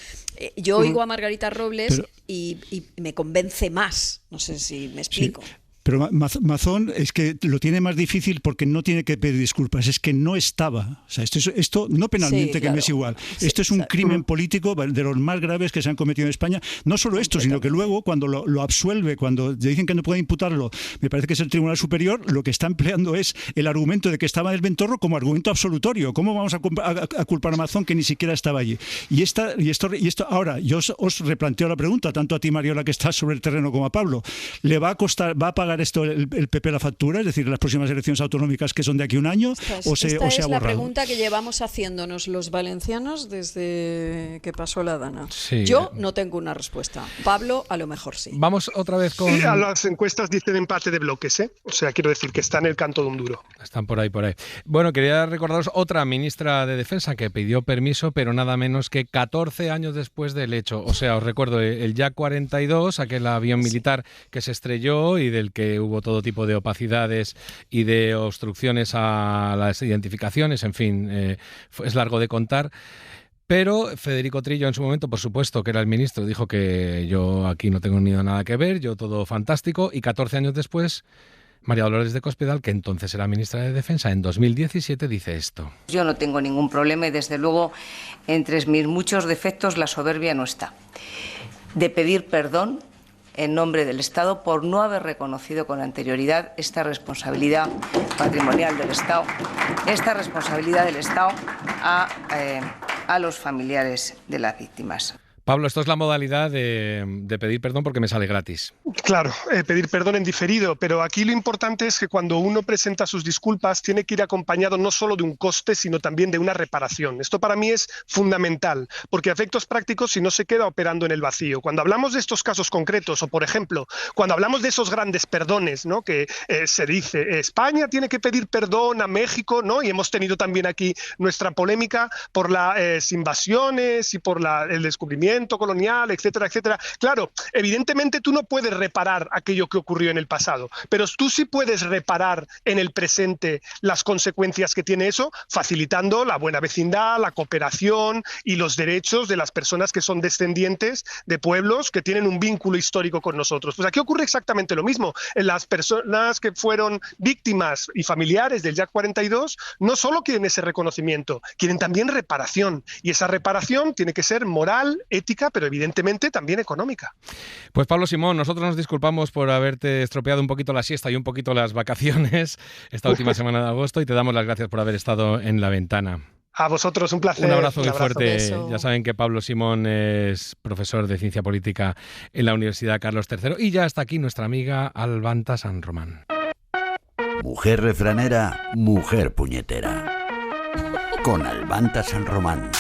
G: Yo oigo a Margarita Robles y me convence más. No sé si me explico.
F: Sí. Pero Mazón es que lo tiene más difícil porque no tiene que pedir disculpas, es que no estaba. O sea, esto no penalmente, sí, claro, que me es igual. Sí, esto es un crimen político de los más graves que se han cometido en España. No solo esto, sino que luego cuando lo absuelve, cuando dicen que no puede imputarlo, me parece que es el Tribunal Superior, lo que está empleando es el argumento de que estaba en el Ventorro como argumento absolutorio. ¿Cómo vamos a culpar a Mazón que ni siquiera estaba allí? Y esto ahora, yo os replanteo la pregunta, tanto a ti, Mariola, que estás sobre el terreno, como a Pablo. ¿Le va a costar, va a pagar esto el PP la factura, es decir, las próximas elecciones autonómicas que son de aquí a un año, o se ha borrado? Esta es la
G: pregunta que llevamos haciéndonos los valencianos desde que pasó la Dana.
D: Sí.
G: Yo no tengo una respuesta. Pablo, a lo mejor sí.
D: Vamos otra vez con...
R: A las encuestas dicen empate de bloques, ¿eh? O sea, quiero decir que está en el canto de un duro.
D: Están por ahí. Bueno, quería recordaros otra ministra de Defensa que pidió permiso, pero nada menos que 14 años después del hecho. O sea, os recuerdo el Yak 42, aquel avión militar que se estrelló y del que hubo todo tipo de opacidades y de obstrucciones a las identificaciones, en fin, es largo de contar. Pero Federico Trillo en su momento, por supuesto, que era el ministro, dijo que yo aquí no tengo ni nada que ver, yo todo fantástico, y 14 años después, María Dolores de Cospedal, que entonces era ministra de Defensa, en 2017 dice esto.
T: Yo no tengo ningún problema y desde luego entre mis muchos defectos la soberbia no está. De pedir perdón en nombre del Estado por no haber reconocido con anterioridad esta responsabilidad patrimonial del Estado, esta responsabilidad del Estado a los familiares de las víctimas.
D: Pablo, esto es la modalidad de pedir perdón porque me sale gratis.
R: Claro, pedir perdón en diferido, pero aquí lo importante es que cuando uno presenta sus disculpas tiene que ir acompañado no solo de un coste, sino también de una reparación. Esto para mí es fundamental, porque a efectos prácticos si no se queda operando en el vacío. Cuando hablamos de estos casos concretos, o por ejemplo, cuando hablamos de esos grandes perdones, ¿no?, que se dice, España tiene que pedir perdón a México, ¿no?, y hemos tenido también aquí nuestra polémica por las invasiones y por el descubrimiento colonial, etcétera, etcétera. Claro, evidentemente tú no puedes reparar aquello que ocurrió en el pasado, pero tú sí puedes reparar en el presente las consecuencias que tiene eso, facilitando la buena vecindad, la cooperación y los derechos de las personas que son descendientes de pueblos que tienen un vínculo histórico con nosotros. Pues aquí ocurre exactamente lo mismo. Las personas que fueron víctimas y familiares del Yak 42 no solo quieren ese reconocimiento, quieren también reparación, y esa reparación tiene que ser moral, ética, pero evidentemente también económica.
D: Pues Pablo Simón, nosotros nos disculpamos por haberte estropeado un poquito la siesta y un poquito las vacaciones esta última semana de agosto, y te damos las gracias por haber estado en La Ventana.
R: A vosotros, un placer.
D: Un abrazo muy fuerte. Beso. Ya saben que Pablo Simón es profesor de Ciencia Política en la Universidad Carlos III, y ya está aquí nuestra amiga Albanta San Román.
U: Mujer refranera, mujer puñetera. Con Albanta San Román.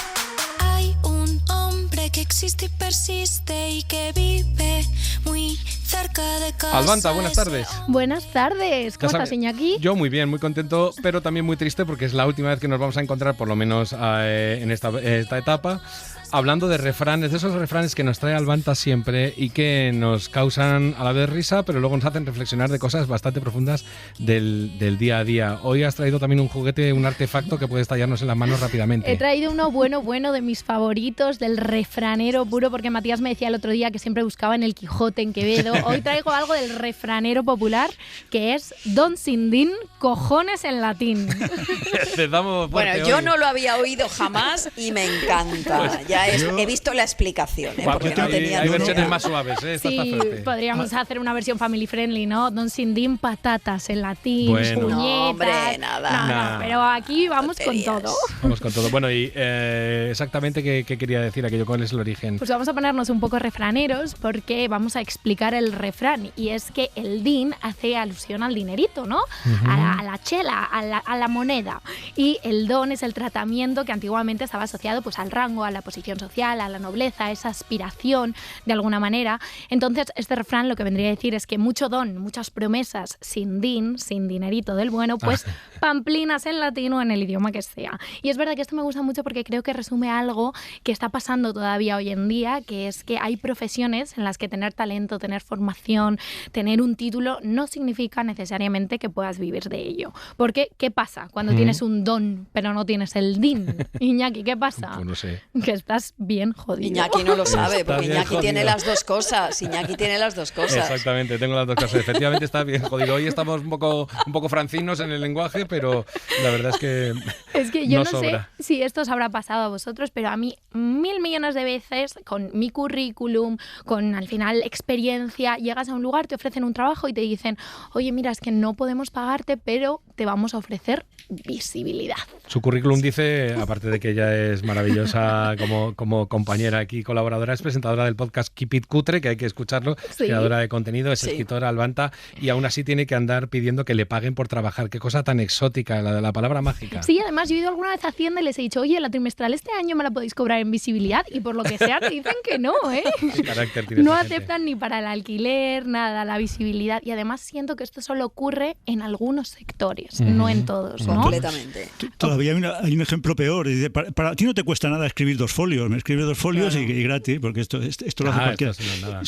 V: Hay un hombre que existe y persiste y que vive muy
E: cerca de casa.
D: Albanta, buenas tardes.
V: Buenas tardes, ¿cómo estás, Iñaki?
D: Yo muy bien, muy contento, pero también muy triste porque es la última vez que nos vamos a encontrar, por lo menos en esta etapa, hablando de refranes, de esos refranes que nos trae Albanta siempre y que nos causan a la vez risa, pero luego nos hacen reflexionar de cosas bastante profundas del día a día. Hoy has traído también un juguete, un artefacto que puede estallarnos en las manos rápidamente.
V: He traído uno bueno de mis favoritos, del refranero puro, porque Matías me decía el otro día que siempre buscaba en el Quijote, en Quevedo. Hoy traigo algo del refranero popular, que es Don sin din, cojones en latín.
G: Bueno, yo no lo había oído jamás y me encanta.
D: Pues,
G: ya he visto la explicación, porque no tenía
D: hay
G: ni
D: versiones
G: idea.
D: más suaves, ¿eh?
V: Sí, podríamos hacer una versión family friendly, ¿no? Don sin din, patatas en latín,
D: Bueno.
V: puñetas.
G: No, hombre, nada.
V: No, pero aquí vamos con todo.
D: Vamos con todo. Bueno, y exactamente qué quería decir aquello, ¿cuál es el origen?
V: Pues vamos a ponernos un poco refraneros porque vamos a explicar el refrán, y es que el din hace alusión al dinerito, ¿no?
D: Ujú.
V: A la chela, a la moneda, y el don es el tratamiento que antiguamente estaba asociado pues al rango, a la posición social, a la nobleza, esa aspiración de alguna manera. Entonces este refrán lo que vendría a decir es que mucho don, muchas promesas sin din, sin dinerito del bueno, pues pamplinas en latín o en el idioma que sea. Y es verdad que esto me gusta mucho porque creo que resume algo que está pasando todavía hoy en día, que es que hay profesiones en las que tener talento, tener formación, tener un título no significa necesariamente que puedas vivir de ello. Porque, ¿qué pasa cuando tienes un don pero no tienes el din? Iñaki, ¿qué pasa?
D: Pues no sé.
V: Que estás bien jodido.
G: Iñaki no lo sabe,
D: Está
G: porque
D: bien
G: Iñaki tiene
D: jodido.
G: las dos cosas. Iñaki tiene las dos cosas.
D: Exactamente, tengo las dos cosas. Efectivamente está bien jodido. Hoy estamos un poco francinos en el lenguaje, pero la verdad es que
V: Es que yo no
D: sobra.
V: sé si esto os habrá pasado a vosotros, pero a mí 1000 millones de veces, con mi currículum, con al final experiencia, llegas a un lugar, te ofrecen un trabajo y te dicen, oye, mira, es que no podemos pagarte, pero te vamos a ofrecer visibilidad.
D: Su currículum dice, aparte de que ella es maravillosa como compañera aquí, colaboradora, es presentadora del podcast Keep It Cutre, que hay que escucharlo,
V: Sí.
D: creadora de contenido, es
V: Sí.
D: escritora, Albanta, y aún así tiene que andar pidiendo que le paguen por trabajar. Qué cosa tan exótica, la de la palabra mágica.
V: Sí, además yo he ido alguna vez a Hacienda y les he dicho, oye, la trimestral este año me la podéis cobrar en visibilidad, y por lo que sea te dicen que no, ¿eh?
D: ¿Qué carácter tiene
V: No
D: esa gente?
V: aceptan ni para el alquiler, nada, la visibilidad, y además siento que esto solo ocurre en algunos sectores, no en todos, ¿no?
G: Completamente.
F: Todavía hay un ejemplo peor. Dice, para ti no te cuesta nada escribir 2 folios. Me escribe 2 folios y gratis, porque esto lo hace cualquiera.
D: esto sí no es nada.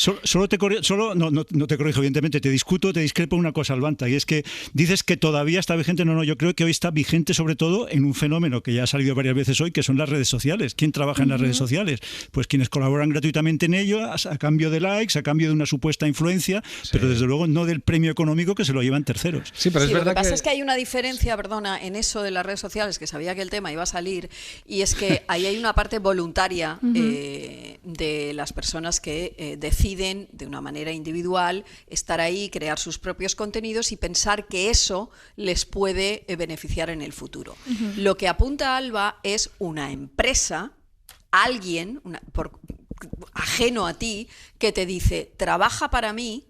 F: No te corrijo, evidentemente, te discrepo una cosa, Albanta, y es que dices que todavía está vigente. No, yo creo que hoy está vigente sobre todo en un fenómeno que ya ha salido varias veces hoy, que son las redes sociales. ¿Quién trabaja en las redes sociales? Pues quienes colaboran gratuitamente en ello, a cambio de likes, a cambio de una supuesta influencia, pero desde luego no del premio económico que se lo llevan terceros.
D: Sí, pero
G: Sí, lo que pasa es que hay una diferencia, perdona, en eso de las redes sociales, que sabía que el tema iba a salir, y es que ahí hay una parte voluntaria de las personas que deciden de una manera individual estar ahí, crear sus propios contenidos y pensar que eso les puede beneficiar en el futuro. Lo que apunta Alba es una empresa, alguien ajeno a ti, que te dice, trabaja para mí,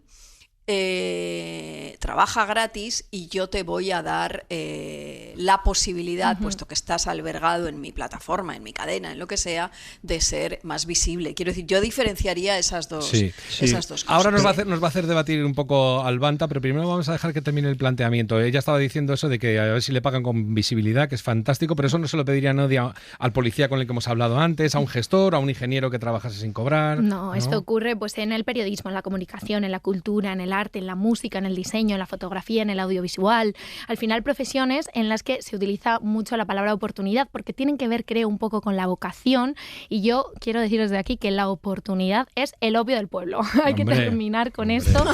G: trabaja gratis y yo te voy a dar la posibilidad, puesto que estás albergado en mi plataforma, en mi cadena, en lo que sea, de ser más visible. Quiero decir, yo diferenciaría esas dos cosas.
D: Ahora nos va a hacer debatir un poco Albanta, pero primero vamos a dejar que termine el planteamiento. Ella estaba diciendo eso de que a ver si le pagan con visibilidad, que es fantástico, pero eso no se lo pediría nadie al policía con el que hemos hablado antes, a un gestor, a un ingeniero que trabajase sin cobrar.
V: No, esto ocurre pues en el periodismo, en la comunicación, en la cultura, en el arte, en la música, en el diseño, en la fotografía, en el audiovisual. Al final, profesiones en las que se utiliza mucho la palabra oportunidad, porque tienen que ver, creo, un poco con la vocación. Y yo quiero decir desde aquí que la oportunidad es el opio del pueblo. Hay que terminar con esto.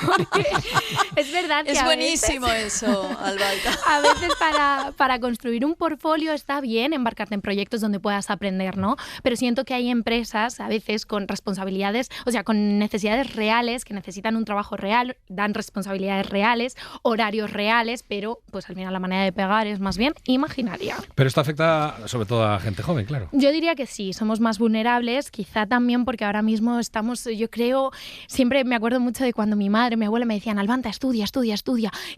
V: Porque es verdad que
G: es buenísimo eso, Albalta.
V: A veces para construir un portfolio está bien embarcarte en proyectos donde puedas aprender, ¿no? Pero siento que hay empresas a veces con responsabilidades, o sea, con necesidades reales que necesitan un trabajo trabajo real, dan responsabilidades reales, horarios reales, pero pues al final la manera de pegar es más bien imaginaria.
D: Pero esto afecta sobre todo a gente joven, claro.
V: Yo diría que sí, somos más vulnerables, quizá también porque ahora mismo estamos, yo creo, siempre me acuerdo mucho de cuando mi madre, mi abuela me decían, Albanta, estudia,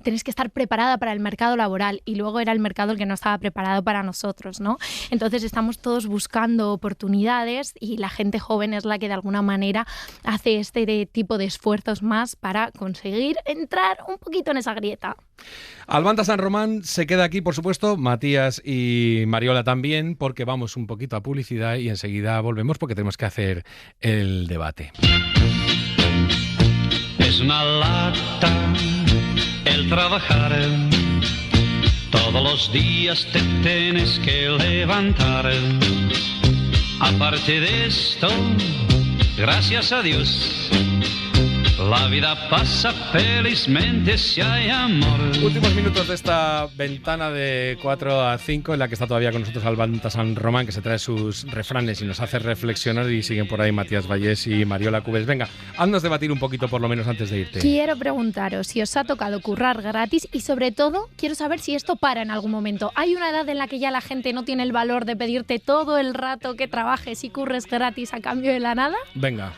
V: tenés que estar preparada para el mercado laboral, y luego era el mercado el que no estaba preparado para nosotros, ¿no? Entonces estamos todos buscando oportunidades y la gente joven es la que de alguna manera hace este tipo de esfuerzos más para conseguir entrar un poquito en esa grieta.
D: Albanta San Román se queda aquí, por supuesto, Matías y Mariola también, porque vamos un poquito a publicidad y enseguida volvemos porque tenemos que hacer el debate.
C: Es una lata el trabajar. Todos los días te tienes que levantar. Aparte de esto, gracias a Dios, la vida pasa felizmente si hay amor.
D: Últimos minutos de esta ventana de 4 a 5 en la que está todavía con nosotros Albanta San Román, que se trae sus refranes y nos hace reflexionar, y siguen por ahí Matías Vallés y Mariola Cubes. Venga, haznos debatir un poquito por lo menos antes de irte.
V: Quiero preguntaros si os ha tocado currar gratis y sobre todo quiero saber si esto para en algún momento. ¿Hay una edad en la que ya la gente no tiene el valor de pedirte todo el rato que trabajes y curres gratis a cambio de la nada?
D: Venga.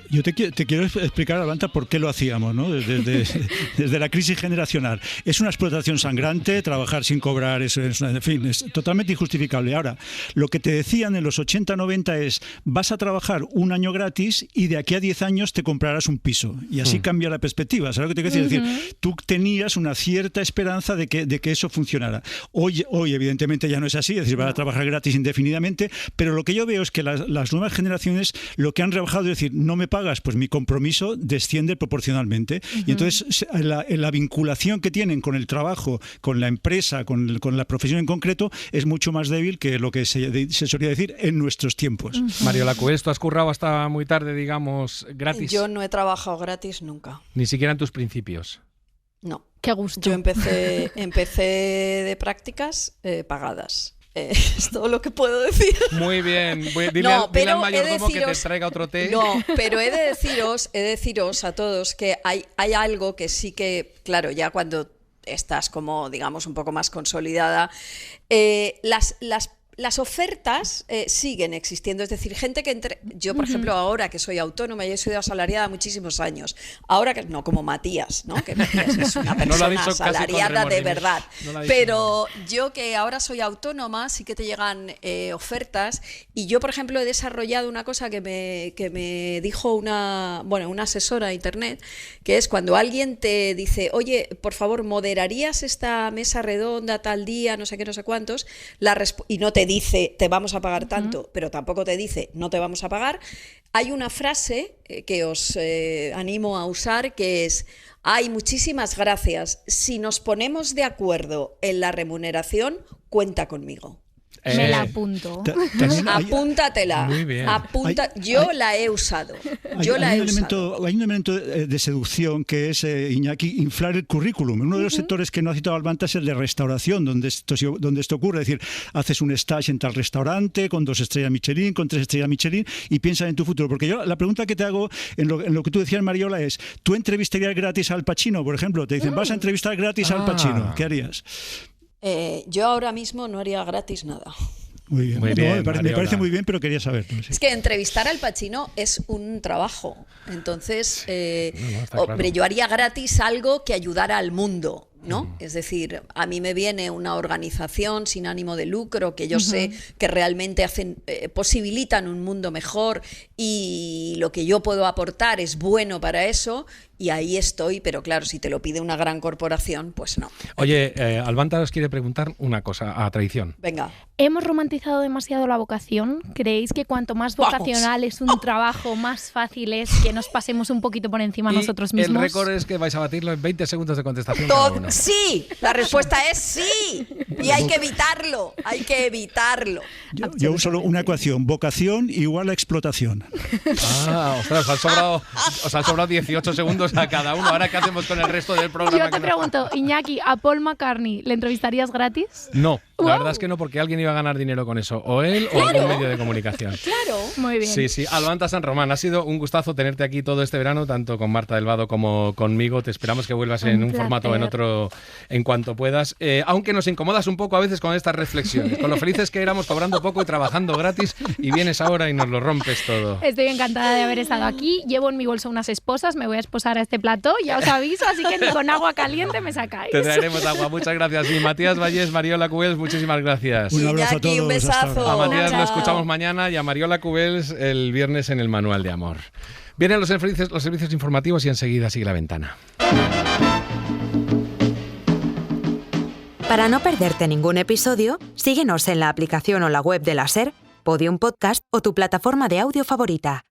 F: Yo te quiero explicar, Albanta, por qué lo hacíamos, ¿no? Desde la crisis generacional. Es una explotación sangrante, trabajar sin cobrar, en fin, es totalmente injustificable. Ahora, lo que te decían en los 80-90 es, vas a trabajar un año gratis y de aquí a 10 años te comprarás un piso. Y así cambia la perspectiva. ¿Sabes lo que te quiero decir? Es decir, tú tenías una cierta esperanza de que eso funcionara. Hoy, evidentemente, ya no es así, es decir, vas a trabajar gratis indefinidamente, pero lo que yo veo es que las nuevas generaciones lo que han rebajado es decir, no me pagas, pues mi compromiso desciende proporcionalmente. Y entonces la vinculación que tienen con el trabajo, con la empresa, con la profesión en concreto, es mucho más débil que lo que se solía decir en nuestros tiempos.
D: Mariola Cubes, ¿tú has currado hasta muy tarde, digamos, gratis?
G: Yo no he trabajado gratis nunca.
D: Ni siquiera en tus principios.
G: No.
V: Qué gusto.
G: Yo empecé de prácticas pagadas. Es todo lo que puedo decir.
D: Muy bien. Dile al mayordomo que te traiga otro té.
G: No, pero he de deciros a todos que hay algo que sí que, claro, ya cuando estás como, digamos, un poco más consolidada, las ofertas siguen existiendo, es decir, gente que yo, por ejemplo, ahora que soy autónoma y he sido asalariada muchísimos años, ahora que no como Matías, ¿no? Que Matías es una persona asalariada de verdad, pero yo que ahora soy autónoma sí que te llegan ofertas, y yo, por ejemplo, he desarrollado una cosa que me dijo una asesora de internet, que es cuando alguien te dice, oye, por favor, ¿moderarías esta mesa redonda tal día, no sé qué, no sé cuántos? Y no te dice te vamos a pagar tanto, pero tampoco te dice no te vamos a pagar. Hay una frase que os animo a usar, que es: ay, muchísimas gracias, si nos ponemos de acuerdo en la remuneración, cuenta conmigo.
V: Me la apunto.
G: Apúntatela.
D: Muy bien.
G: Yo la he usado.
F: Hay un elemento de seducción que es, Iñaki, inflar el currículum. Uno de los sectores que no ha citado Albanta es el de restauración, donde esto ocurre. Es decir, haces un stage en tal restaurante con 2 estrellas Michelin, con 3 estrellas Michelin, y piensas en tu futuro. Porque yo la pregunta que te hago en lo que tú decías, Mariola, es: ¿tú entrevistarías gratis al Pacino, por ejemplo? Te dicen, vas a entrevistar gratis al Pacino. ¿Qué harías?
G: Yo ahora mismo no haría gratis nada.
F: Muy bien. Me parece muy bien, pero quería saberlo. Sí.
G: Es que entrevistar al Pacino es un trabajo. Entonces, hombre, yo haría gratis algo que ayudara al mundo, ¿no? Es decir, a mí me viene una organización sin ánimo de lucro que yo sé que realmente posibilitan un mundo mejor, y lo que yo puedo aportar es bueno para eso, y ahí estoy, pero claro, si te lo pide una gran corporación, pues no.
D: Oye, Albanta os quiere preguntar una cosa a traición.
G: Venga.
V: ¿Hemos romantizado demasiado la vocación? ¿Creéis que cuanto más vocacional es un trabajo, más fácil es que nos pasemos un poquito por encima nosotros mismos?
D: El récord es que vais a batirlo en 20 segundos de contestación.
G: Sí, la respuesta es sí. Y hay que evitarlo. Hay que evitarlo.
F: Yo uso una ecuación: vocación igual a explotación.
D: Ostras, os han sobrado 18 segundos a cada uno. Ahora, ¿qué hacemos con el resto del programa?
V: Yo te pregunto, Iñaki, ¿a Paul McCartney le entrevistarías gratis?
D: No, la verdad es que no, porque alguien iba a ganar dinero con eso. O él o algún medio de comunicación.
G: Claro.
V: Muy bien.
D: Sí. Albanta San Román, ha sido un gustazo tenerte aquí todo este verano, tanto con Marta del Vado como conmigo. Te esperamos que vuelvas en un formato o en otro en cuanto puedas. Aunque nos incomodas un poco a veces con estas reflexiones, con lo felices que éramos cobrando poco y trabajando gratis, y vienes ahora y nos lo rompes todo.
V: Estoy encantada de haber estado aquí. Llevo en mi bolso unas esposas, me voy a esposar a este plató, ya os aviso, así que ni con agua caliente me sacáis.
D: Te traeremos agua, muchas gracias. Y Matías Vallés, Mariola Cubels, muchísimas gracias.
F: Un abrazo a todos.
G: Un besazo.
D: A Matías lo escuchamos mañana y a Mariola Cubels el viernes en el Manual de Amor. Vienen los servicios informativos y enseguida sigue La Ventana.
B: Para no perderte ningún episodio, síguenos en la aplicación o la web de la SER, Podium Podcast o tu plataforma de audio favorita.